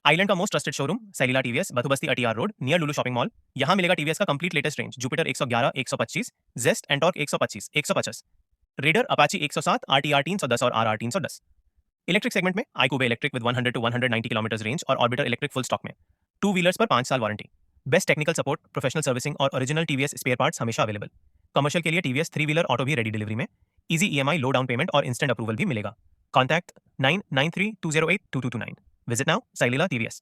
Island का most trusted showroom Selila TVS, Bathubasti ATR road, near Lulu shopping mall. यहाँ मिलेगा TVS का complete latest range, Jupiter 111, 125, Zest Ntorq 125, 150, Raider, Apache 107, RTR 310 और RR 310। Electric segment में iQube electric with 100 to 190 kilometre range और Orbiter electric full stock में। Two wheelers पर 5 साल warranty, best technical support, professional servicing और original TVS spare parts हमेशा available. Commercial के लिए टीवीएस 3 व्हीलर ऑटो भी रेडी डिलीवरी में, easy EMI, low down payment और इंस्टेंट अप्रूवल भी मिलेगा। Contact 9932082229। Visit now Selila TVS.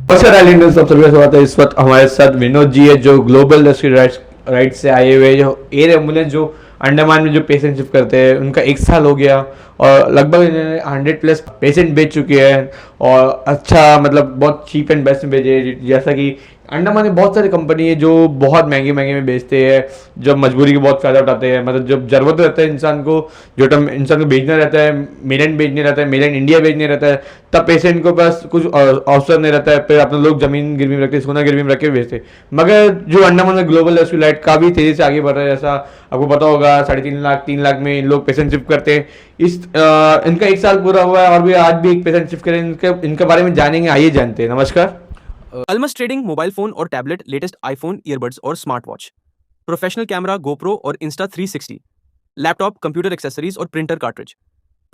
नमस्कार आइलैंडर्स, सब सभी का स्वागत है। इस वक्त हमारे साथ विनोद जी है जो ग्लोबल रेस्क्यू राइट से आए हुए हैं, जो एयर एम्बुलेंस जो अंडमान में जो पेशेंट शिफ्ट करते हैं उनका 1 साल हो गया और लगभग इन्होंने 100+ पेशेंट भेज चुके हैं और अच्छा मतलब बहुत चीप एंड बेस्ट में भेजे। जैसा कि अंडमान में बहुत सारी कंपनी है जो बहुत महंगे में बेचते हैं, जब मजबूरी की बहुत फ़ायदा उठाते हैं। मतलब जब ज़रूरत रहता है इंसान को, जो टाइम इंसान को भेजना रहता है, मेलैंड भेजने रहता है, मेलैंड इंडिया भेजने रहता है, तब पेशेंट को पास कुछ अवसर नहीं रहता है, फिर अपने लोग ज़मीन गिरवी में रखते, सोना गिरवी में रख के भेजते। मगर जो अंडमान में ग्लोबल रेस्क्यू राइट काफ़ी तेज़ी से आगे बढ़ रहा है, जैसा आपको पता होगा 3.5 लाख 3 लाख में इन लोग पेशेंट शिफ्ट करते हैं। इनका 1 साल पूरा हुआ है और भी आज भी एक पेशेंट शिफ्ट करें। इनके बारे में जानेंगे, आइए जानते हैं। नमस्कार। अल्मस ट्रेडिंग मोबाइल फोन और टैबलेट, लेटेस्ट आईफोन, ईयरबड्स और smart watch, professional camera, GoPro और इंस्टा 360, लैपटॉप, कंप्यूटर एक्सेसरीज और printer cartridge,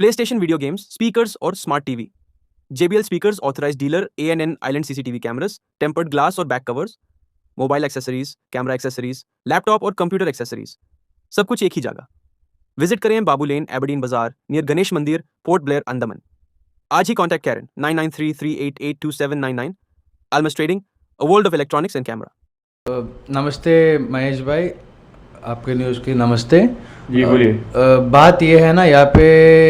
PlayStation video games, speakers और smart TV, JBL speakers, authorised dealer, ANN island CCTV cameras, tempered glass और back covers, mobile accessories, camera accessories, laptop और computer accessories, सब कुछ एक ही जगह। Visit करें Babu lane, Aberdeen Bazaar, near Ganesh मंदिर, पोर्ट ब्लेयर, अंडमान। आज ही कॉन्टैक्ट करें 9933882799। Almas Trading, a world of electronics and camera। नमस्ते महेश भाई, आपके न्यूज़ की नमस्ते जी बोलिए। बात ये है ना, यहाँ पे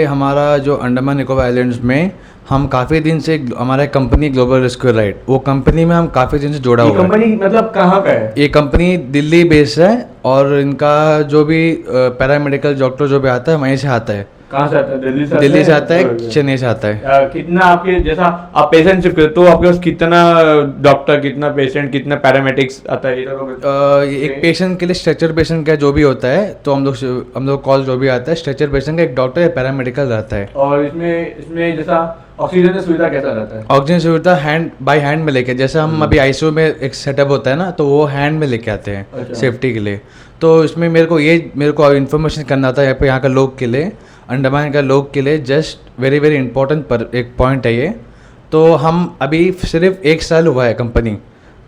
हमारा जो अंडमान निकोबार आइलैंड्स में हम काफ़ी दिन से, हमारा कंपनी ग्लोबल रेस्क्यू राइट, वो कंपनी में हम काफ़ी दिन से जुड़ा हुआ है। कंपनी मतलब कहाँ का है? ये कंपनी दिल्ली बेस्ड है और इनका जो भी पैरामेडिकल डॉक्टर जो भी आता है वहीं से आता है। कहाँ से आता है? दिल्ली से आता है, चेन्नई से आता है। कितना आपके जैसा आप पेशेंट शिफ्ट करते हो, आपके पास कितना डॉक्टर, कितना पेशेंट, कितना पैरामेडिक्स आता है? एक पेशेंट के लिए स्ट्रेचर पेशेंट का जो भी होता है, तो हम लोग कॉल जो भी आता है, स्ट्रेचर पेशेंट का एक डॉक्टर या पैरामेडिकल रहता है। और इसमें जैसा ऑक्सीजन की सुविधा कैसा रहता है? ऑक्सीजन सुविधा बाय हैंड में लेके, जैसे हम अभी ICU में एक सेटअप होता है ना, तो वो हैंड में लेके आते हैं। अच्छा। सेफ्टी के लिए। तो इसमें मेरे को इन्फॉर्मेशन करना था यहाँ का लोग के लिए, अंडमान का लोग के लिए, जस्ट वेरी वेरी इंपॉर्टेंट पर एक पॉइंट है ये। तो हम अभी सिर्फ 1 साल हुआ है कंपनी,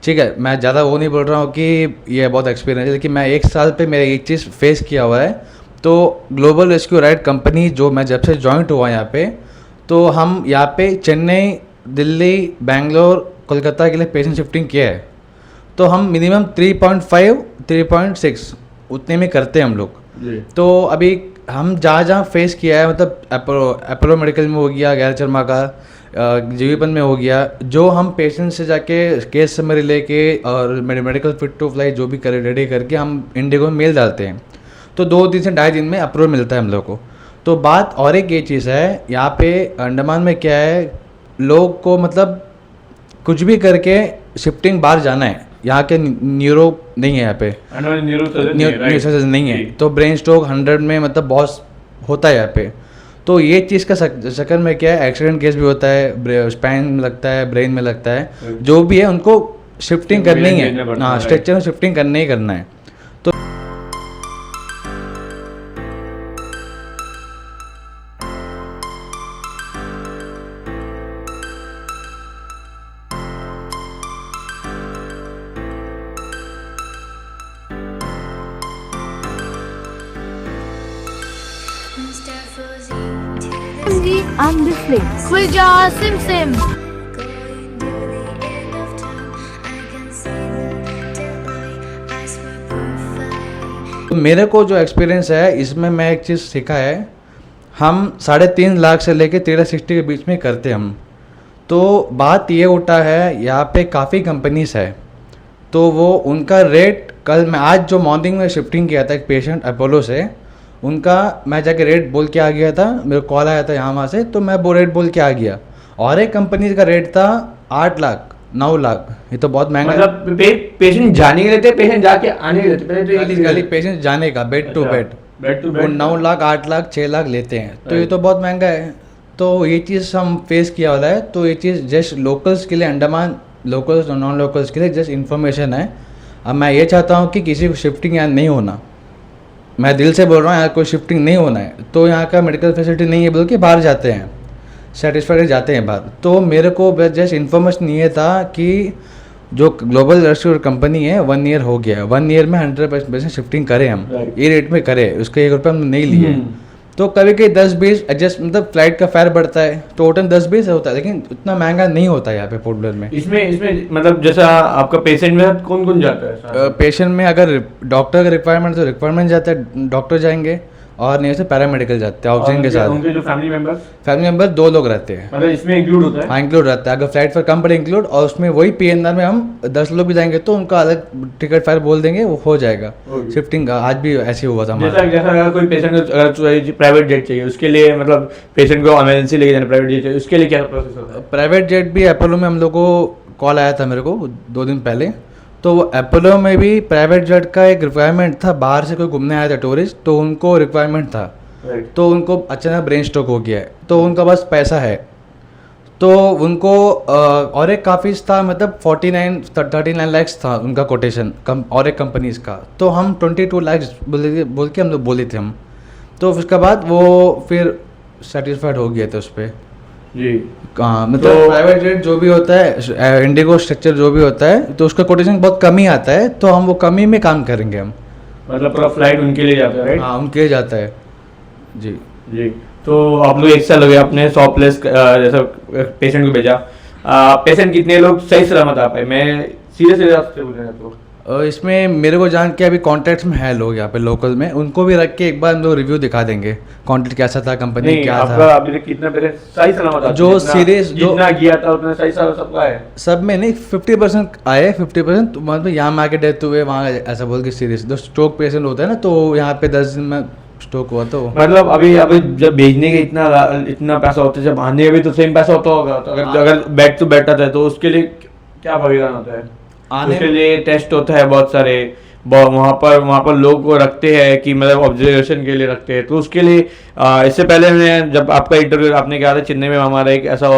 ठीक है। मैं ज़्यादा वो नहीं बोल रहा हूँ कि ये बहुत एक्सपीरियंस है, लेकिन मैं 1 साल पे मेरा एक चीज़ फेस किया हुआ है। तो ग्लोबल रेस्क्यू राइट कंपनी जो मैं जब से ज्वाइंट हुआ यहाँ पे, तो हम यहाँ पे चेन्नई, दिल्ली, बेंगलोर, कोलकाता के लिए पेशेंट शिफ्टिंग किया है। तो हम मिनिमम 3.5 3.6 उतने में करते हैं हम लोग। तो अभी हम जहाँ फेस किया है, मतलब अपोलो मेडिकल में हो गया, गैर चरमा का, जीवीपन में हो गया, जो हम पेशेंट से जाके केस समरी लेके और मेडिकल फिट टू फ्लाई जो भी करे रेडी करके हम इंडिगो में मेल डालते हैं। तो 2 दिन से 2.5 दिन में अप्रूवल मिलता है हम लोग को। तो बात और एक ये चीज़ है, यहाँ पे अंडमान में क्या है, लोग को मतलब कुछ भी करके शिफ्टिंग बाहर जाना है। यहाँ के न्यूरो नहीं है, यहाँ पे न्यूरो सर्जन नहीं है, तो ब्रेन स्ट्रोक 100 में मतलब बहुत होता है यहाँ पे। तो ये चीज़ का चक्कर में क्या है, एक्सीडेंट केस भी होता है, स्पाइन में लगता है, ब्रेन में लगता है, जो भी है उनको शिफ्टिंग करनी ही है। हाँ, स्ट्रेचर में शिफ्टिंग करना ही करना है। तो I'm listening. Khulja Sim Sim. तो मेरे को जो एक्सपीरियंस है इसमें मैं एक चीज़ सीखा है, हम 3.5 लाख से लेके 1360 के बीच में करते हम। तो बात ये उठा है, यहाँ पे काफ़ी कंपनीज है, तो वो उनका रेट, कल मैं आज जो मॉर्निंग में शिफ्टिंग किया था एक पेशेंट अपोलो से, उनका मैं जाके रेट बोल के आ गया था, मेरे कॉल आया था यहाँ वहाँ से, तो मैं वो रेट बोल के आ गया। और एक कंपनी का रेट था 8 लाख, 9 लाख, ये तो बहुत महंगा है। मतलब पेशेंट जाने के लेते हैं, पेशेंट जाके आने के लेते हैं, पहले तो ये खाली पेशेंट जाने का bed to bed bed to वो 9 लाख 8 लाख 6 लाख लेते हैं, तो ये तो बहुत महंगा है। तो ये चीज़ हम फेस किया वाला है, तो ये चीज़ जस्ट लोकल्स के लिए, अंडमान लोकल्स और नॉन लोकल्स के लिए जस्ट इन्फॉर्मेशन है। अब मैं ये चाहता हूँ कि किसी को शिफ्टिंग यहाँ नहीं होना, मैं दिल से बोल रहा हूँ, यहाँ कोई शिफ्टिंग नहीं होना है। तो यहाँ का मेडिकल फैसिलिटी नहीं है बोल के बाहर जाते हैं, सेटिस्फाइड जाते हैं बाहर। तो मेरे को जस्ट इन्फॉर्मेशन ये था कि जो ग्लोबल रेस्क्यू कंपनी है 1 ईयर हो गया है, 1 ईयर में 100% शिफ्टिंग करें हम, Right. ये रेट में करें, उसके 1 रुपये हम नहीं लिए। तो कभी कभी 10-20 एडजस्ट, मतलब फ्लाइट का फेयर बढ़ता है, टोटल 10-20 होता है, लेकिन उतना महंगा नहीं होता है यहाँ पे पोर्ट ब्लेयर में। इसमें मतलब जैसा आपका पेशेंट में कौन कौन जाता है? पेशेंट में अगर डॉक्टर का रिक्वायरमेंट तो रिक्वायरमेंट जाता है, डॉक्टर जाएंगे, और नहीं से पैरामेडिकल जाते हैं ऑक्सीजन के साथ। उनके जो फैमिली मेंबर 2 लोग रहते हैं, मतलब इसमें इंक्लूड होता है? हाँ इंक्लूड रहता है, अगर फ्लाइट फॉर कम पर इंक्लूड, और उसमें वही PNR में हम 10 लोग भी जाएंगे तो उनका अलग टिकट फायर बोल देंगे, वो हो जाएगा शिफ्टिंग का। आज भी ऐसे हुआ था हमारा। जैसा अगर कोई पेशेंट अगर प्राइवेट जेट चाहिए, उसके लिए मतलब पेशेंट को इमरजेंसी लेके जाना, प्राइवेट जेट चाहिए, उसके लिए क्या प्रोसेस होता है? प्राइवेट जेट भी अपोलो में हम लोग को कॉल आया था मेरे को 2 दिन पहले, तो अपोलो में भी प्राइवेट जेट का एक रिक्वायरमेंट था, बाहर से कोई घूमने आया था टूरिस्ट, तो उनको रिक्वायरमेंट था, तो उनको अचानक ब्रेन स्ट्रोक हो गया है, तो उनका बस पैसा है, तो उनको और एक काफ़ी था, मतलब 39 लाख था उनका कोटेशन और एक कंपनीज का, तो हम 22 लाख बोल के हम लोग बोले थे हम, तो उसके बाद वो फिर सेटिस्फाइड हो गए थे उस पर। जी हाँ, मतलब प्राइवेट जेट जो भी होता है, इंडिगो स्ट्रक्चर जो भी होता है, तो उसका कोटेशन बहुत कम ही आता है, तो हम वो कम ही में काम करेंगे हम। मतलब पूरा फ्लाइट उनके लिए जाता है, राइट? हाँ उनके लिए जाता है जी। जी, तो आप लोग 1 साल हो गया अपने 100 प्लस जैसा पेशेंट को भेजा, पेशेंट कितने लोग सही सलामत आ पाए? मैं सीधे आपसे पूछ रहा हूँ। इसमें मेरे को जान के अभी कॉन्टैक्ट्स में है लोग यहाँ पे लोकल में, उनको भी रख के एक बार हम लोग रिव्यू दिखा देंगे, कॉन्टैक्ट कैसा था, कंपनी क्या आपका था। अभी तक कितना पेशेंट सही सलामत आ? जो सीरियस जितना गया था उतना सही सलामत सबका है? सब में नहीं, 50% आए, 50% मतलब यहाँ में आके डेथ हुए, वहाँ ऐसा बोल के सीरियस। जो स्ट्रोक पेशेंट होता है ना, तो यहाँ पे 10 दिन में स्ट्रोक हुआ, तो मतलब अभी जब भेजने के इतना पैसा होता है, जब आने का भी तो सेम पैसा होता होगा, तो अगर बैठ तो बैठा था, तो उसके लिए क्या प्रावधान होता है? उसके लिए टेस्ट होता है बहुत सारे, वहाँ पर लोग को रखते हैं कि मतलब ऑब्जर्वेशन के लिए रखते हैं, तो उसके लिए इससे पहले मैं जब आपका इंटरव्यू आपने किया था चेन्नई में, हमारा एक ऐसा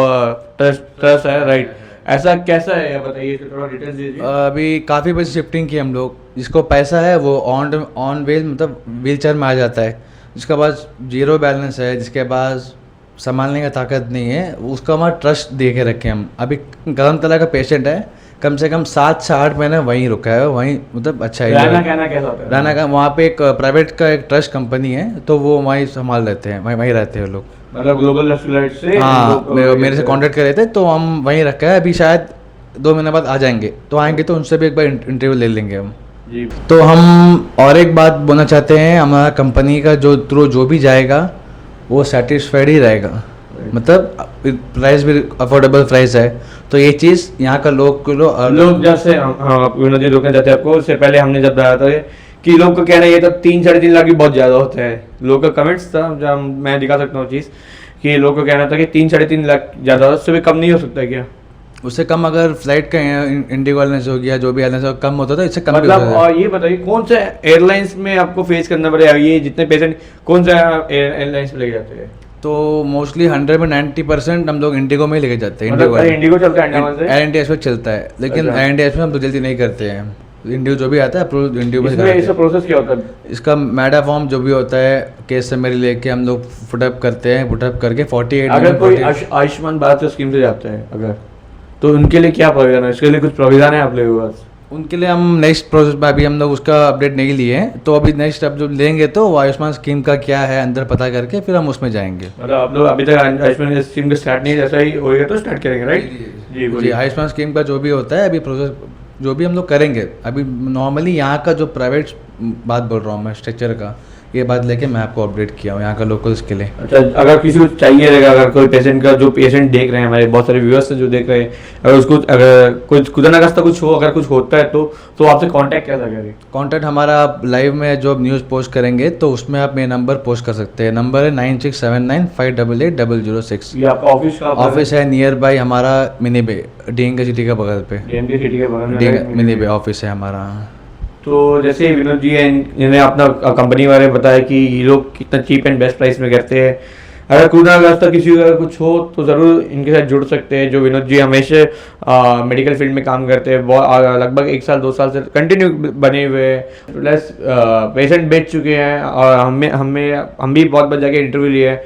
ट्रस्ट है, राइट? ऐसा कैसा है ये बताइए, थोड़ा डिटेल्स दीजिए। अभी काफ़ी बजे शिफ्टिंग की हम लोग, जिसको पैसा है वो ऑन व्हील, मतलब व्हील चेयर में आ जाता है, जिसके पास 0 बैलेंस है, जिसके पास संभालने का ताकत नहीं है, उसका हमारा ट्रस्ट दे के रखे हम। अभी गरम तला का पेशेंट है, कम से कम 7 से 8 महीने वहीं रुका है, वहीं मतलब अच्छा है। रहना कैसा होता है? रहना का वहाँ पे एक प्राइवेट का एक ट्रस्ट कंपनी है, तो वो वहीं संभाल लेते हैं, वहीं रहते हैं लोग। मतलब ग्लोबल रेस्क्यू से हाँ, मेरे से कांटेक्ट कर रहे थे, तो हम वहीं रखा है। अभी शायद 2 महीने बाद आ जाएंगे, तो आएंगे तो उनसे भी एक बार इंटरव्यू ले लेंगे हम जी। तो हम और एक बात बोलना चाहते हैं, हमारा कंपनी का जो थ्रू जो भी जाएगा वो सेटिस्फाइड ही रहेगा, मतलब प्राइस भी अफोर्डेबल प्राइस है, तो ये चीज़ यहाँ का लोग जैसे विनोद जी रोकना चाहते हैं आपको, उससे पहले हमने जब बताया था कि लोग का कहना ये था 3-3.5 लाख भी बहुत ज़्यादा होता है। लोग का कमेंट्स था, जब मैं दिखा सकता हूँ चीज़, कि लोग का कहना था कि 3-3.5 लाख ज़्यादा, उससे भी कम नहीं हो सकता क्या? उससे कम अगर फ्लाइट का इंडिगो एयरलाइंस हो गया, जो भी एयरलाइंस कम होता था, इससे कम भी मतलब होता था। और ये बताइए कौन सा एयरलाइंस में आपको फेस करना पड़ेगा, ये जितने पेशेंट कौन सा एयरलाइंस में लेके जाते हैं? तो मोस्टली 100 में 90% हम लोग इंडिगो में ही लेके जाते हैं। मतलब इंडिगो चलता है अंडमान से? एयर इंडिया इसमें चलता है, लेकिन अच्छा। एयर इंडिया इसमें हम तो जल्दी नहीं करते हैं। इंडियो जो भी आता है अप्रूव इंडियो में इसमें इसका प्रोसेस क्या होता है? इसका मैडा फॉर्म जो भी होता है, केस समरी लेके हम लोग फुटअप करते हैं, फुटअप करके 48 अगर कोई आयुष्मान भारत स्कीम से जाता है अगर, तो उनके लिए क्या प्रावधान है? इसके लिए कुछ प्रावधान है आप लोगों के पास? उनके लिए हम नेक्स्ट प्रोसेस में अभी हम लोग उसका अपडेट नहीं लिए हैं, तो अभी नेक्स्ट अब जो लेंगे तो वो आयुष्मान स्कीम का क्या है अंदर पता करके फिर हम उसमें जाएंगे। मतलब आप लोग अभी तक आयुष्मान स्कीम का स्टार्ट नहीं है, जैसा ही होएगा तो स्टार्ट करेंगे, राइट? जी जी, बोलिए। आयुष्मान स्कीम का जो भी होता है अभी प्रोसेस जो भी हम लोग करेंगे, अभी नॉर्मली यहाँ का जो प्राइवेट बात बोल रहा हूँ मैं स्ट्रक्चर का, ये बात लेके मैं आपको अपडेट किया हूँ यहाँ का लोकल्स के लिए। अच्छा, अगर किसी को चाहिए रहेगा, अगर कोई पेशेंट का, जो पेशेंट देख रहे हैं, हमारे बहुत सारे व्यूअर्स हैं जो देख रहे हैं, अगर उसको, अगर कुछ खुदा ना खास्ता कुछ हो, अगर कुछ होता है तो आपसे कांटेक्ट कैसा करें? कॉन्टैक्ट हमारा आप लाइव में जो न्यूज़ पोस्ट करेंगे तो उसमें आप मेरा नंबर पोस्ट कर सकते हैं। नंबर है 9679588006। ये आपका ऑफिस का ऑफिस है नियर बाई हमारा मिनी बे, डीएनके सिटी का बगल पे। डीएमडी सिटी के बगल में मिनी बे ऑफिस है हमारा। तो जैसे विनोद जी हैं, इन्हें अपना कंपनी बारे में बताया कि ये लोग कितना चीप एंड बेस्ट प्राइस में करते हैं। अगर खुदा ना खास्ता किसी का कुछ हो तो ज़रूर इनके साथ जुड़ सकते हैं। जो विनोद जी हमेशा मेडिकल फील्ड में काम करते हैं, बहुत लगभग 1 साल 2 साल से कंटिन्यू बने हुए हैं, प्लस पेशेंट बेच चुके हैं और हम भी बहुत बार जाके इंटरव्यू लिए हैं।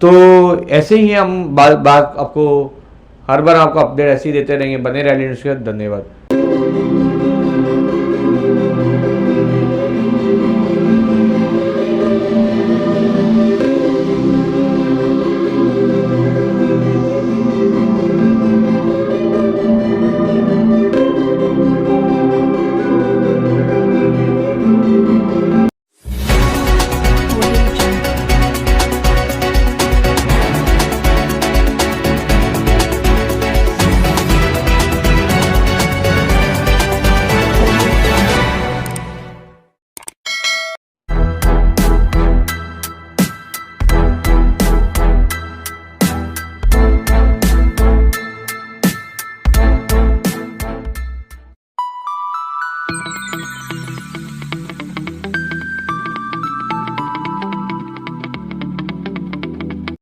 तो ऐसे ही हम बात आपको हर बार आपको अपडेट ऐसे ही देते रहेंगे। बने रहिए, धन्यवाद।